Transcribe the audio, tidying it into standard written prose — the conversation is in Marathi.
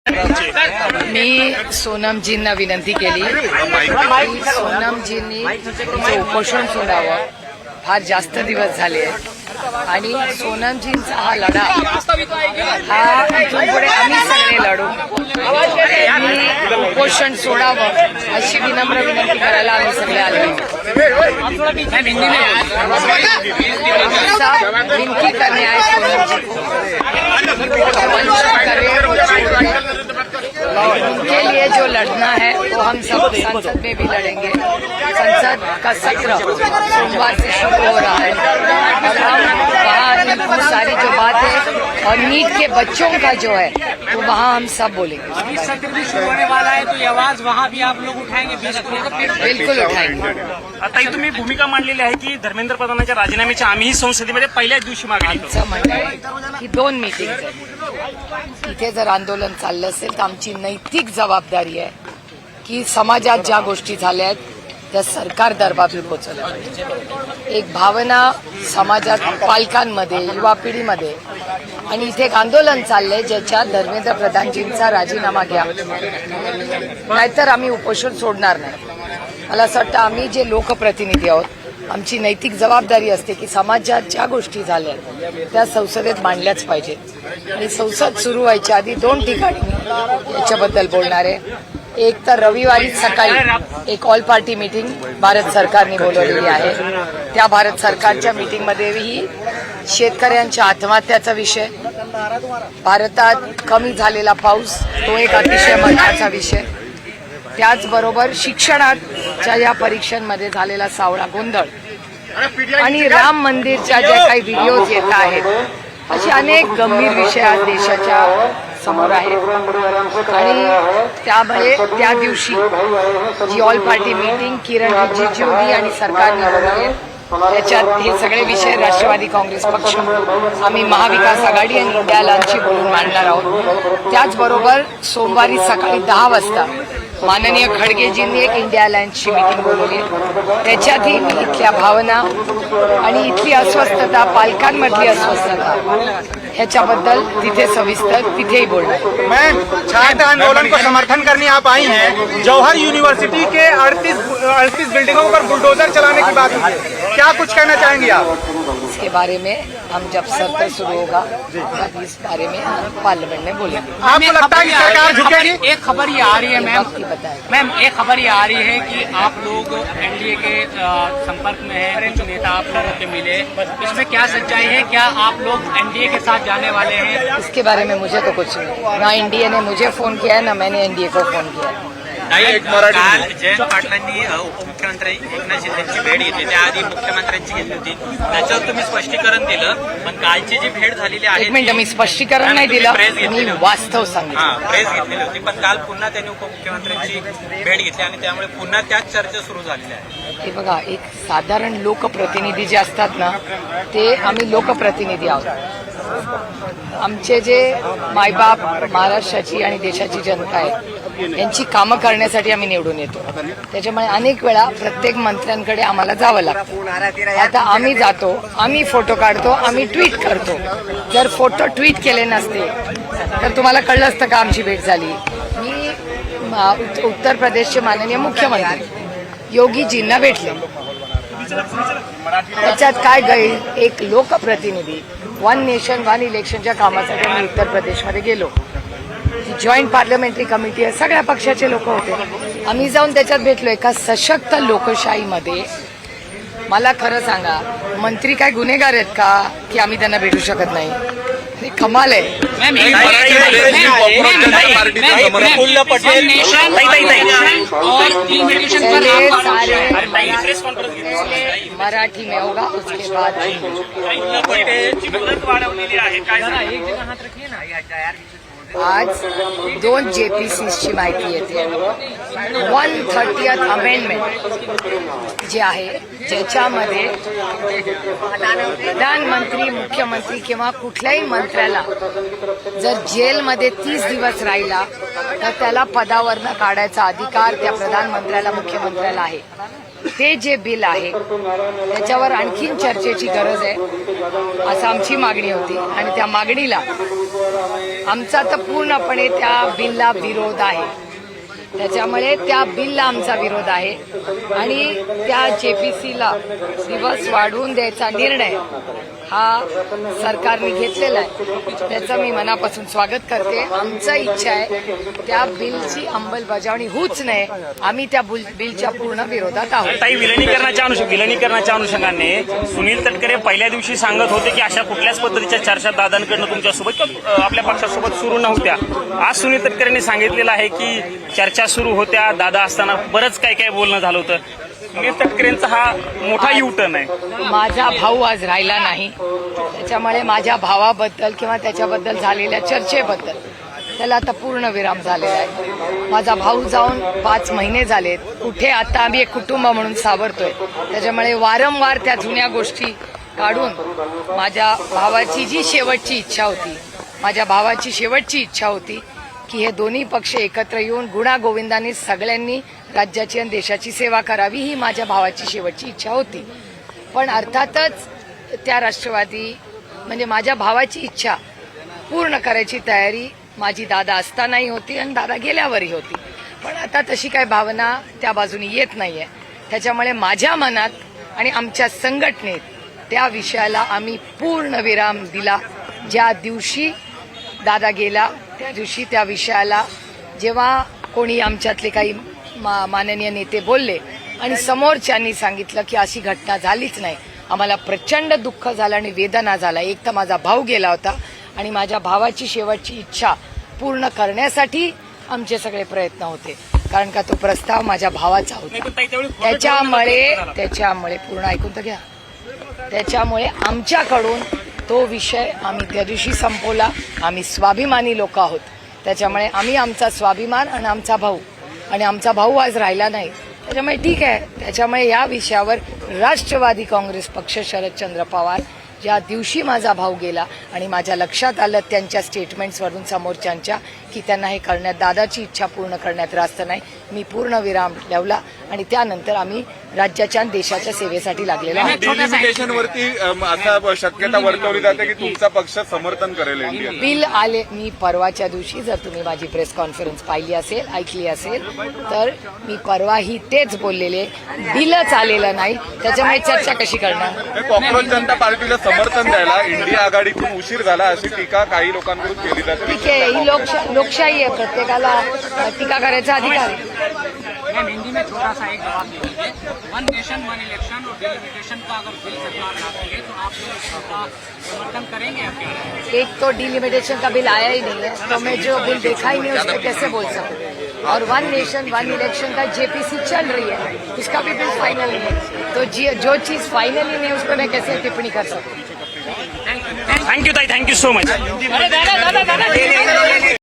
मी सोनमजींना विनंती केली की सोनमजींनी तिचं उपोषण सोडावं. फार जास्त दिवस झाले आणि सोनमजींचा हा लढा हा इथून पुढे आम्ही सगळे लढू. उपोषण सोडावं अशी विनम्र विनंती करायला आम्ही सगळे आलो. विनती करणे आहे सोनमजी उनके लिए जो लड़ना है वो हम सब संसद में भी लड़ेंगे. संसद का सत्र सोमवार से शुरू हो रहा है और हम वहाँ बहुत सारी जो बात है और नीट के बच्चों का जो है वो वहाँ हम सब बोलेंगे. अभी सत्र भी शुरू होने वाला है तो ये आवाज वहाँ भी आप लोग उठाएंगे? बिल्कुल उठाएंगे. आता तुम्ही भूमिका मांडलेली आहे की धर्मेंद्र प्रधानांच्या राजीनाम्याची आम्हीही संसदेमध्ये पहिल्याच दिवशी मागणी करू. आमचं म्हणणं आहे की 2 मीटिंग इथे जर आंदोलन चाललं असेल तर आमची नैतिक जबाबदारी आहे की समाजात ज्या गोष्टी झाल्या आहेत त्या सरकार दरबारी पोहोचवल्या पाहिजे. एक भावना समाजात पालकांमध्ये युवा पिढीमध्ये आणि इथे एक आंदोलन चाललंय ज्याच्यात धर्मेंद्र प्रधानजींचा राजीनामा घ्या नाहीतर आम्ही उपोषण सोडणार नाही. मला असं वाटतं आम्ही जे लोकप्रतिनिधी आहोत आमची नैतिक जबाबदारी असते की समाजात ज्या गोष्टी झाल्या त्या संसदेत मांडल्याच पाहिजेत. आणि संसद सुरू व्हायच्या आधी 2 ठिकाणी मी याच्याबद्दल बोलणार आहे. एक तर रविवारी सकाळी एक ऑल पार्टी मीटिंग भारत सरकारने बोलवलेली आहे. त्या भारत सरकारच्या मीटिंगमध्येही शेतकऱ्यांच्या आत्महत्याचा विषय, भारतात कमी झालेला पाऊस तो एक अतिशय महत्त्वाचा विषय, त्याचबरोबर शिक्षणाच्या या परीक्षांमध्ये झालेला सावळा गोंधळ आणि राम मंदिरच्या ज्या काही व्हिडिओज येत आहेत असे अनेक गंभीर विषय आज देशाच्या समोर आहेत. आणि त्यामुळे त्या दिवशी जी ऑल पार्टी मीटिंग किरण रिजिजूंनी आणि सरकारने बोलवली त्याच्यात हे सगळे विषय राष्ट्रवादी काँग्रेस पक्ष, आम्ही महाविकास आघाडी आणि इंडिया अलायन्सची बोलून मांडणार आहोत. त्याचबरोबर सोमवारी सकाळी 10 वाजता माननीय खडगेजींनी एक इंडिया अलायन्सची मीटिंग बोलवली त्याच्यातही इथल्या भावना आणि इथली अस्वस्थता, पालकांमधली अस्वस्थता ह्याच्याबद्दल तिथे सविस्तर तिथेही बोलणार. मैम, छात्र आंदोलन को समर्थन करने आप आई हैं. जवाहर यूनिवर्सिटी के 38 बिल्डिंगों पर बुलडोजर चलाने की बात हुई है, क्या कुछ कहना चाहेंगे आप इसके बारे में? हम जब सत्र शुरू होगा तब इस बारे में पार्लियामेंट में बोलेंगे. आपको लगता है कि सरकार झुकेगी? एक खबर ये आ रही है बताएं. मैम एक खबर ये आ रही है कि आप लोग एनडीए के संपर्क में हैं, कुछ नेता आप लोगों के मिले, इसमें क्या सच्चाई है? क्या आप लोग एनडीए के साथ जाने वाले हैं? इसके बारे में मुझे तो कुछ नहीं. ना एनडीए ने मुझे फोन किया है ना मैंने एनडीए को फोन किया है. काल जयंत पाटलांनी उपमुख्यमंत्री एकनाथ शिंदेची भेट घेतली, त्याआधी मुख्यमंत्र्यांची घेतली होती, त्याच्यावर तुम्ही स्पष्टीकरण दिलं. पण कालची जी भेट झालेली आहे, 1 मिनिट, मी स्पष्टीकरण नाही दिलं, मी वास्तव सांगितलं. प्रेस घेतलेली होती, पण काल पुन्हा त्यांनी उपमुख्यमंत्र्यांची भेट घेतली आणि त्यामुळे पुन्हा त्याच चर्चा सुरू झालेल्या आहेत. हे बघा, एक साधारण लोकप्रतिनिधी जे असतात ना ते आम्ही लोकप्रतिनिधी आहोत. आमचे जे मायबाप महाराष्ट्राची आणि देशाची जनता आहे यांची कामं करण्यासाठी आम्ही निवडून येतो. त्याच्यामुळे अनेक वेळा प्रत्येक मंत्र्यांकडे आम्हाला जावं लागतं. आता आम्ही जातो, आम्ही फोटो काढतो, आम्ही ट्विट करतो. जर फोटो ट्विट केले नसते तर तुम्हाला कळलं असतं का आमची भेट झाली. मी उत्तर प्रदेशचे माननीय मुख्यमंत्री योगीजींना भेटले. त्याच्यात काय गैर, एक लोकप्रतिनिधी 1 नेशन 1 इलेक्शनच्या कामासाठी मी उत्तर प्रदेशमध्ये गेलो. जॉईंट पार्लमेंटरी कमिटी आहे, सगळ्या पक्षाचे लोक होते. आम्ही जाऊन त्याच्यात भेटलो. एका सशक्त लोकशाहीमध्ये मला खरं सांगा, मंत्री काय गुन्हेगार आहेत का की आम्ही त्यांना भेटू शकत नाही? हे कमाल आहे. मराठी में होगा उसके बाद. आज 2 JPCची माहिती येते. 130th अमेंडमेंट जे आहे ज्याच्यामध्ये प्रधानमंत्री, मुख्यमंत्री किंवा कुठल्याही मंत्र्याला जर जेलमध्ये 30 दिवस राहिला तर त्याला पदावरनं काढायचा अधिकार त्या प्रधानमंत्र्याला, मुख्यमंत्र्याला आहे. ते जे बिल आहे त्याच्यावर आणखीन चर्चेची गरज आहे असं आमची मागणी होती. आणि त्या मागणीला आमचा तर पूर्णपणे त्या बिलला विरोध आहे. त्याच्यामुळे त्या बिलला आमचा विरोध आहे आणि त्या जेपीसीला दिवस वाढवून द्यायचा निर्णय हा सरकारने घेतलेला आहे. त्याचं मी मनापासून स्वागत करते. आमचा इच्छा आहे त्या बिलची अंमलबजावणी होऊच नये. आम्ही त्या बिलच्या पूर्ण विरोधात आहोत. ताई, विलिनीकरणाच्या अनुषंगाने सुनील तटकरे पहिल्या दिवशी सांगत होते की अशा कुठल्याच पद्धतीच्या चर्चा दादांकडनं तुमच्यासोबत किंवा आपल्या पक्षासोबत सुरू नव्हत्या. आज सुनील तटकरेंनी सांगितलेलं आहे की चर्चा सुरू होत्या, दादा असताना बरंच काय बोलणं झालं होतं. सुनील तटकरेंचा हा मोठा युटर्न आहे. माझा भाऊ आज राहिला नाही, त्याच्यामुळे माझ्या भावाबद्दल किंवा त्याच्याबद्दल झालेल्या चर्चेबद्दल त्याला आता पूर्ण विराम झालेला आहे. माझा भाऊ जाऊन 5 महिने झालेत. कुठे आता आम्ही एक कुटुंब म्हणून सावरतोय. त्याच्यामुळे वारंवार त्या जुन्या गोष्टी काढून माझ्या भावाची जी शेवटची इच्छा होती की हे दोन्ही पक्ष एकत्र येऊन गुण्यागोविंदाने सगळ्यांनी राज्याची आणि देशाची सेवा करावी, ही माझ्या भावाची शेवटची इच्छा होती. पण अर्थातच त्या राष्ट्रवादी म्हणजे माझ्या भावाची इच्छा पूर्ण करायची तयारी माझी दादा असतानाही होती आणि दादा गेल्यावरही होती. पण आता तशी काही भावना त्या बाजूने येत नाहीये. त्याच्यामुळे माझ्या मनात आणि आमच्या संघटनेत त्या विषयाला आम्ही पूर्ण विराम दिला. ज्या दिवशी दादा गेला त्या दिवशी त्या विषयाला जेव्हा कोणी आमच्यातले काही माननीय नेते बोलले आणि समोरच्यांनी सांगितलं की अशी घटना झालीच नाही, आम्हाला प्रचंड दुःख झालं आणि वेदना झाला. एक तर माझा भाऊ गेला होता आणि माझ्या भावाची शेवटची इच्छा पूर्ण करण्यासाठी आमचे सगळे प्रयत्न होते, कारण का तो प्रस्ताव माझ्या भावाचा होता. त्याच्यामुळे पूर्ण ऐकून तर घ्या. त्याच्यामुळे आमच्याकडून तो विषय आम्ही त्या दिवशी संपवला. आम्ही स्वाभिमानी लोक आहोत. त्याच्यामुळे आम्ही आमचा स्वाभिमान आणि आमचा भाऊ आज राहिला नाही, त्याच्यामुळे ठीक आहे. त्याच्यामुळे या विषयावर राष्ट्रवादी काँग्रेस पक्ष शरदचंद्र पवार ज्या दिवशी माझा भाऊ गेला आणि माझ्या लक्षात आलं त्यांच्या स्टेटमेंट्सवरून समोरच्यांच्या की त्यांना हे करण्यात दादाची इच्छा पूर्ण करण्यात रास्त नाही, मी पूर्ण विराम लावला आणि त्यानंतर आम्ही राज्याच्या आणि देशाच्या सेवेसाठी लागलेलो आहोत. डिलिमिटेशनवरती असा शक्यता वर्तवली जाते की तुमचा पक्ष समर्थन करेल इंडिया. बिल आले, मी परवाच्या दिवशी जर तुम्ही माझी प्रेस कॉन्फरन्स पाहिली असेल, ऐकली असेल तर मी परवाही तेच बोललेले, बिलच आलेलं नाही, त्याच्यामुळे चर्चा कशी करणार. कॉक्रोच जनता पार्टीला समर्थन द्यायला इंडिया आघाडीतून उशीर झाला अशी टीका काही लोकांकडून केली जाते. ठीक आहे, ही लोकशाही आहे, प्रत्येकाला टीका करायचा अधिकार आहे. मैम, हिंदी में छोटा सा एक जवाब दे दीजिए. 1 नेशन 1 इलेक्शन और डिलिमिटेशन का अगर बिल सरकार लाती है तो आप लोग इसका समर्थन करेंगे या क्या? एक तो डिलिमिटेशन का बिल आया ही नहीं है, तो मैं जो बिल देखा ही नहीं उस पर कैसे बोल सकूं. और 1 नेशन 1 इलेक्शन का जेपीसी चल रही है, उसका भी बिल फाइनल नहीं है. तो जो चीज फाइनल ही नहीं है उस पर मैं कैसे टिप्पणी कर सकूं. थँक्यू ताई, थँक्यू सो मच.